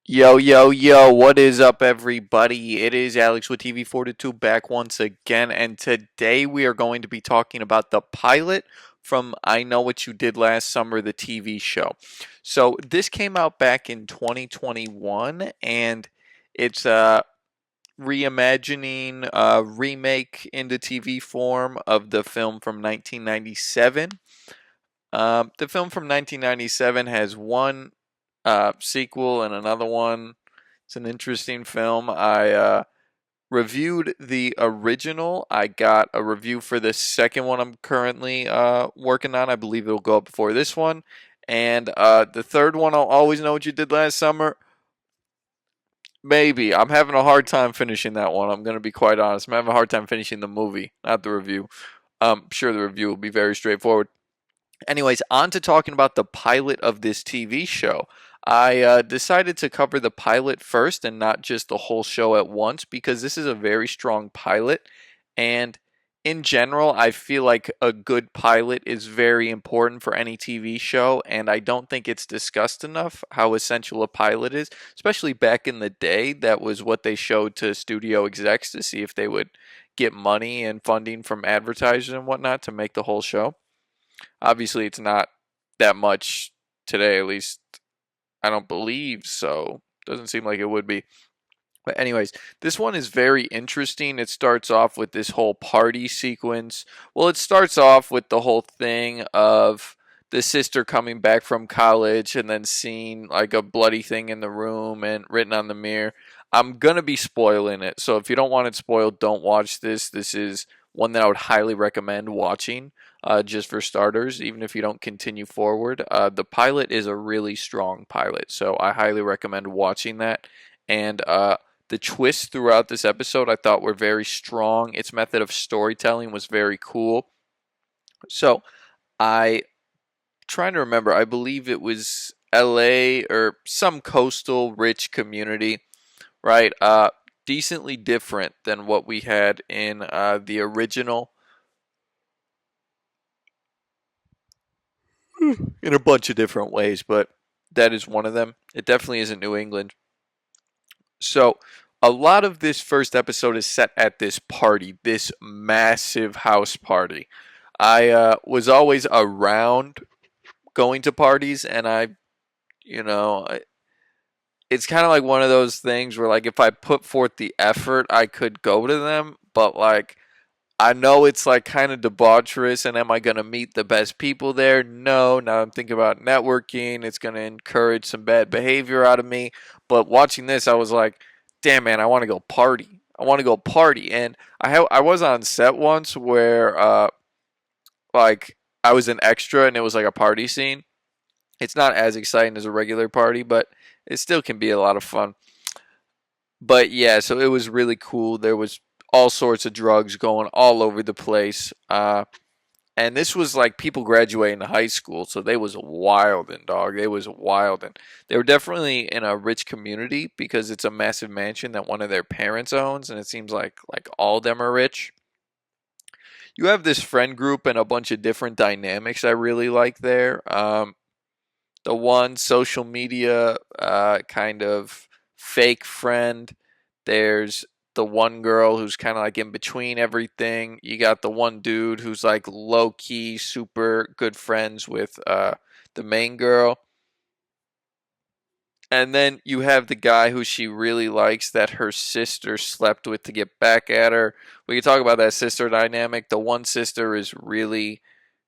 Yo, yo, yo, what is up, everybody? It is Alex with TV Fortitude back once again, and today we are going to be talking about the pilot from I Know What You Did Last Summer, the TV show. So, this came out back in 2021, and it's a reimagining, remake into TV form of the film from 1997. The film from 1997 has one sequel and another one. It's an interesting film. I reviewed the original. I got a review for the second one I'm currently working on. I believe it'll go up before this one. And the third one, I'll always know what you did last summer. Maybe. I'm having a hard time finishing that one. I'm going to be quite honest. I'm having a hard time finishing the movie, not the review. I'm sure the review will be very straightforward. Anyways, on to talking about the pilot of this TV show. I decided to cover the pilot first and not just the whole show at once because this is a very strong pilot. And in general, I feel like a good pilot is very important for any TV show. And I don't think it's discussed enough how essential a pilot is, especially back in the day. That was what they showed to studio execs to see if they would get money and funding from advertisers and whatnot to make the whole show. Obviously, it's not that much today, at least I don't believe so. Doesn't seem like it would be. But, anyways, this one is very interesting. It starts off with this whole party sequence. Well, it starts off with the whole thing of the sister coming back from college and then seeing like a bloody thing in the room and written on the mirror. I'm going to be spoiling it. So if you don't want it spoiled, don't watch this. This is one that I would highly recommend watching, just for starters, even if you don't continue forward. The pilot is a really strong pilot. So I highly recommend watching that. And the twists throughout this episode I thought were very strong. Its method of storytelling was very cool. So I trying to remember, I believe it was LA or some coastal rich community, right? Decently different than what we had in the original in a bunch of different ways, but that is one of them. It definitely isn't New England. So, a lot of this first episode is set at this party, this massive house party. I was always around going to parties, and you know, it's kind of like one of those things where, like, if I put forth the effort, I could go to them, but like, I know it's like kind of debaucherous, and am I going to meet the best people there? No. Now I'm thinking about networking. It's going to encourage some bad behavior out of me. But watching this, I was like, damn, man, I want to go party. I want to go party. And I was on set once where, like, I was an extra and it was like a party scene. It's not as exciting as a regular party, but it still can be a lot of fun. But yeah, so it was really cool. There was all sorts of drugs going all over the place. And this was like people graduating high school, so they was wildin', dog. They was wildin'. They were definitely in a rich community because it's a massive mansion that one of their parents owns, and it seems like all of them are rich. You have this friend group and a bunch of different dynamics I really like there. The one social media kind of fake friend. There's the one girl who's kind of like in between everything. You got the one dude who's like low key, super good friends with the main girl. And then you have the guy who she really likes that her sister slept with to get back at her. We can talk about that sister dynamic. The one sister is really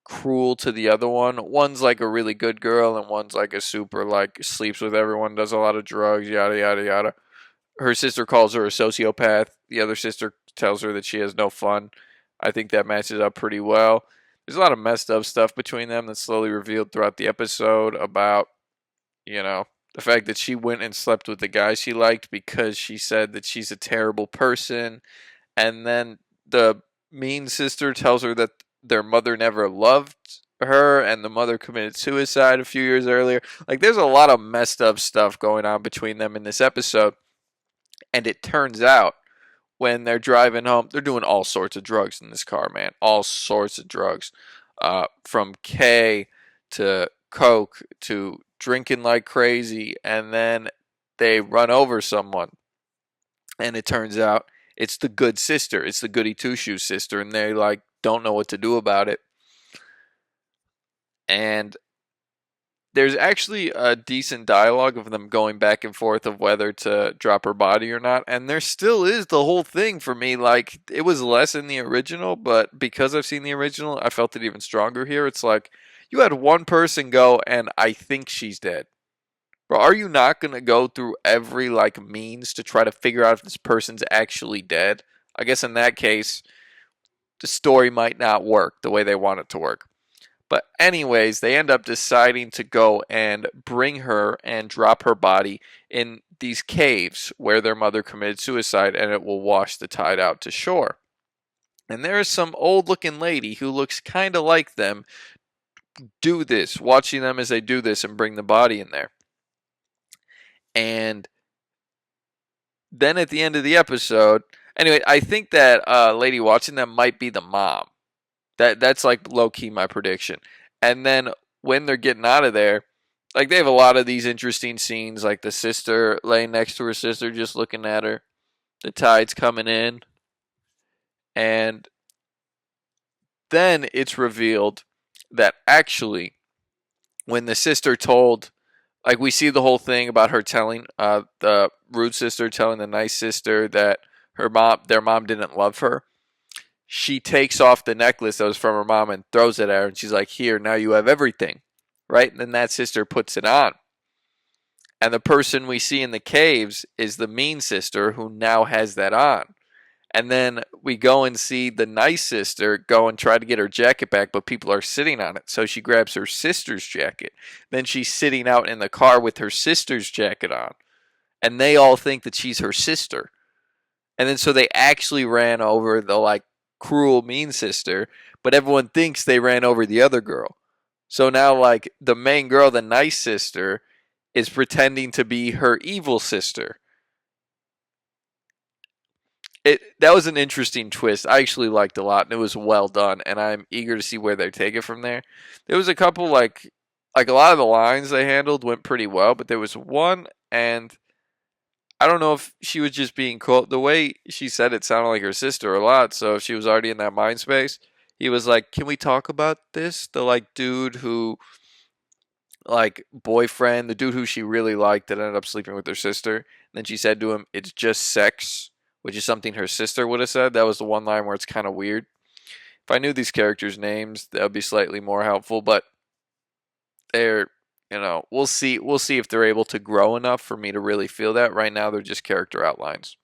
cruel to the other one. One's like a really good girl, and one's like a super like sleeps with everyone, does a lot of drugs, yada yada yada. Her sister calls her a sociopath. The other sister tells her that she has no fun. I think that matches up pretty well. There's a lot of messed up stuff between them that's slowly revealed throughout the episode about, you know, the fact that she went and slept with the guy she liked because she said that she's a terrible person. And then the mean sister tells her that their mother never loved her and the mother committed suicide a few years earlier. Like, there's a lot of messed up stuff going on between them in this episode. And it turns out when they're driving home, they're doing all sorts of drugs in this car, man. All sorts of drugs. From K to Coke to drinking like crazy. And then they run over someone, and it turns out it's the good sister. It's the goody two shoes sister, and they like don't know what to do about it. And there's actually a decent dialogue of them going back and forth of whether to drop her body or not. And there still is the whole thing for me. Like, it was less in the original, but because I've seen the original, I felt it even stronger here. It's like, you had one person go, and I think she's dead. Bro, are you not going to go through every, like, means to try to figure out if this person's actually dead? I guess in that case, the story might not work the way they want it to work. But anyways, they end up deciding to go and bring her and drop her body in these caves where their mother committed suicide, and it will wash the tide out to shore. And there is some old looking lady who looks kind of like them do this, watching them as they do this and bring the body in there. And then at the end of the episode, anyway, I think that lady watching them might be the mom. That's like low key my prediction. And then when they're getting out of there, like they have a lot of these interesting scenes, like the sister laying next to her sister, just looking at her. The tide's coming in, and then it's revealed that actually, when the sister told, like we see the whole thing about her telling the rude sister telling the nice sister that their mom didn't love her. She takes off the necklace that was from her mom and throws it at her, and she's like, here, now you have everything, right? And then that sister puts it on. And the person we see in the caves is the mean sister who now has that on. And then we go and see the nice sister go and try to get her jacket back, but people are sitting on it. So she grabs her sister's jacket. Then she's sitting out in the car with her sister's jacket on. And they all think that she's her sister. And then so they actually ran over the like cruel mean sister, but everyone thinks they ran over the other girl. So now like the main girl, the nice sister, is pretending to be her evil sister. That was an interesting twist. I actually liked a lot, and it was well done, and I'm eager to see where they take it from there. There was a couple like a lot of the lines they handled went pretty well, but there was one, and I don't know if she was just being cold. The way she said it sounded like her sister a lot, so if she was already in that mind space, he was like, "Can we talk about this?" The like dude who like boyfriend, the dude who she really liked that ended up sleeping with her sister. And then she said to him, "It's just sex," which is something her sister would have said. That was the one line where it's kind of weird. If I knew these characters' names, that would be slightly more helpful. But they're, we'll see. We'll see if they're able to grow enough for me to really feel that. Right now, they're just character outlines.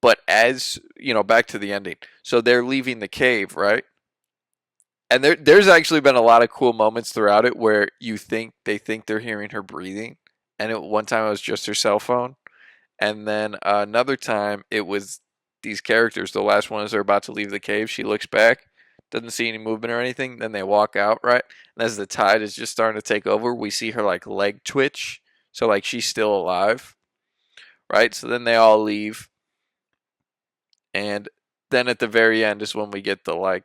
But as back to the ending. So they're leaving the cave, right? And there's actually been a lot of cool moments throughout it where they think they're hearing her breathing, and one time it was just her cell phone, and then another time it was these characters. The last one is they're about to leave the cave. She looks back, doesn't see any movement or anything. Then they walk out, right? And as the tide is just starting to take over, we see her like leg twitch, so like she's still alive, right? So then they all leave, and then at the very end is when we get the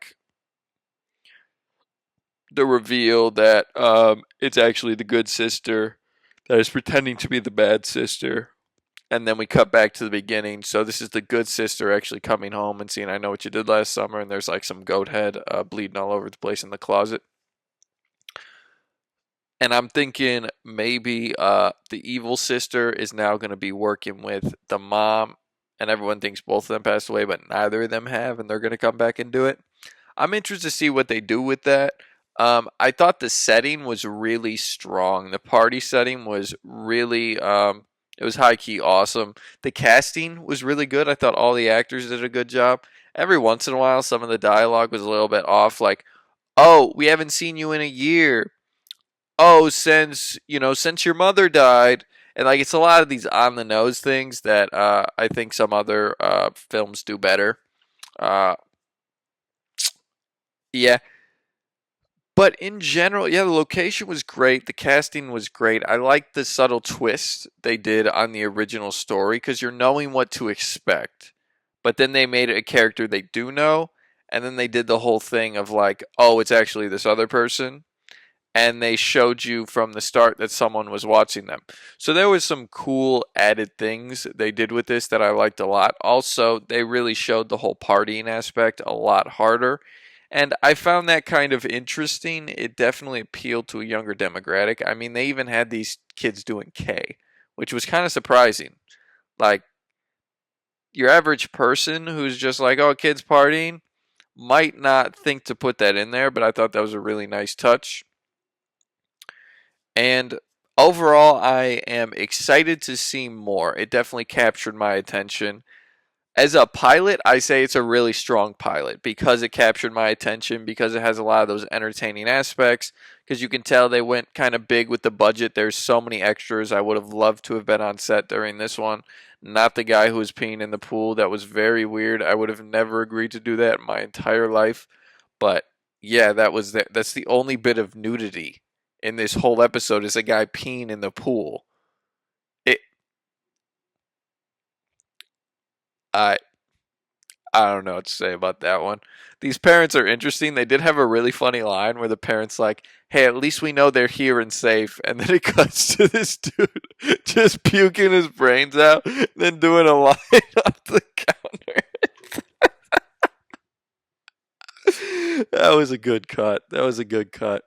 reveal that it's actually the good sister that is pretending to be the bad sister. And then we cut back to the beginning. So this is the good sister actually coming home and seeing, I know what you did last summer. And there's like some goat head bleeding all over the place in the closet. And I'm thinking maybe the evil sister is now going to be working with the mom. And everyone thinks both of them passed away, but neither of them have. And they're going to come back and do it. I'm interested to see what they do with that. I thought the setting was really strong. The party setting was really, it was high key awesome. The casting was really good. I thought all the actors did a good job. Every once in a while, some of the dialogue was a little bit off. Like, "Oh, we haven't seen you in a year. Oh, since your mother died." And like, it's a lot of these on the nose things that I think some other films do better. Uh, yeah, but in general, yeah, the location was great. The casting was great. I liked the subtle twist they did on the original story because you're knowing what to expect. But then they made it a character they do know. And then they did the whole thing of like, oh, it's actually this other person. and they showed you from the start that someone was watching them. So there was some cool added things they did with this that I liked a lot. Also, they really showed the whole partying aspect a lot harder. And I found that kind of interesting. It definitely appealed to a younger demographic. I mean, they even had these kids doing K, which was kind of surprising. Like, your average person who's just like, oh, kids partying, might not think to put that in there, but I thought that was a really nice touch. And overall, I am excited to see more. It definitely captured my attention. As a pilot, I say it's a really strong pilot because it captured my attention, because it has a lot of those entertaining aspects, because you can tell they went kind of big with the budget. There's so many extras. I would have loved to have been on set during this one. Not the guy who was peeing in the pool. That was very weird. I would have never agreed to do that in my entire life. But yeah, that's the only bit of nudity in this whole episode is a guy peeing in the pool. It I I don't know what to say about that one. These parents are interesting. They did have a really funny line where the parents like, "Hey, at least we know they're here and safe." And then it cuts to this dude just puking his brains out, then doing a line off the counter. That was a good cut. That was a good cut.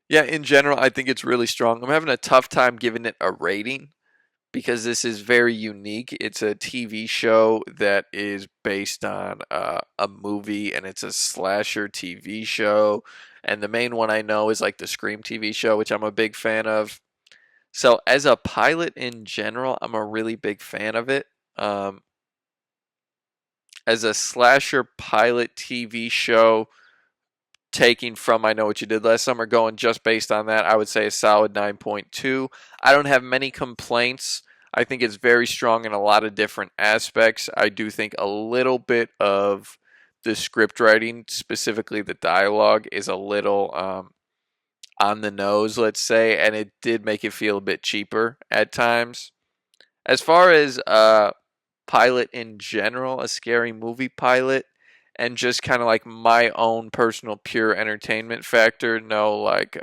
Yeah, in general, I think it's really strong. I'm having a tough time giving it a rating because this is very unique. It's a TV show that is based on a movie, and it's a slasher TV show. And the main one I know is like the Scream TV show, which I'm a big fan of. So, as a pilot in general, I'm a really big fan of it. Um, as a slasher pilot TV show, taking from I Know What You Did Last Summer, going just based on that, I would say a solid 9.2. I don't have many complaints. I think it's very strong in a lot of different aspects. I do think a little bit of the script writing, specifically the dialogue, is a little on the nose, let's say, and it did make it feel a bit cheaper at times. As far as pilot in general, a scary movie pilot, and just kind of like my own personal pure entertainment factor, no like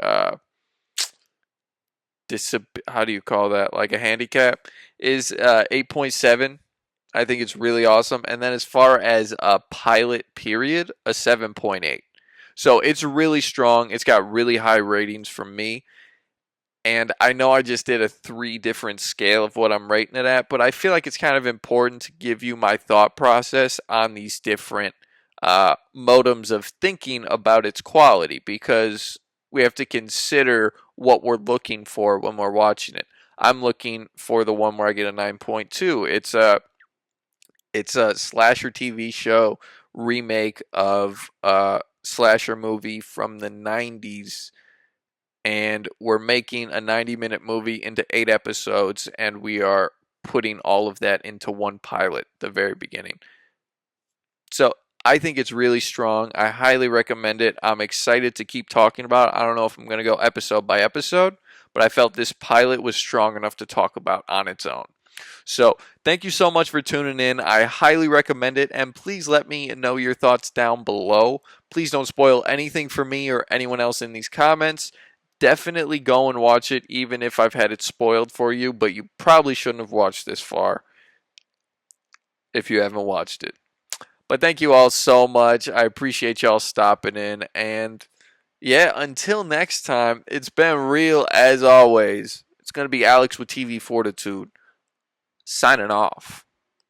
how do you call that? Like a handicap is 8.7. I think it's really awesome. And then as far as a pilot period, a 7.8. So it's really strong. It's got really high ratings from me. And I know I just did a 3 different scale of what I'm rating it at, but I feel like it's kind of important to give you my thought process on these different modems of thinking about its quality, because we have to consider what we're looking for when we're watching it. I'm looking for the one where I get a 9.2. It's a slasher TV show remake of a slasher movie from the 90s, and we're making a 90-minute movie into 8 episodes, and we are putting all of that into one pilot at the very beginning. So I think it's really strong. I highly recommend it. I'm excited to keep talking about it. I don't know if I'm going to go episode by episode, but I felt this pilot was strong enough to talk about on its own. So thank you so much for tuning in. I highly recommend it, and please let me know your thoughts down below. Please don't spoil anything for me or anyone else in these comments. Definitely go and watch it, even if I've had it spoiled for you, but you probably shouldn't have watched this far if you haven't watched it. But thank you all so much. I appreciate y'all stopping in, and yeah, until next time, it's been real as always. It's going to be Alex with TV Fortitude signing off.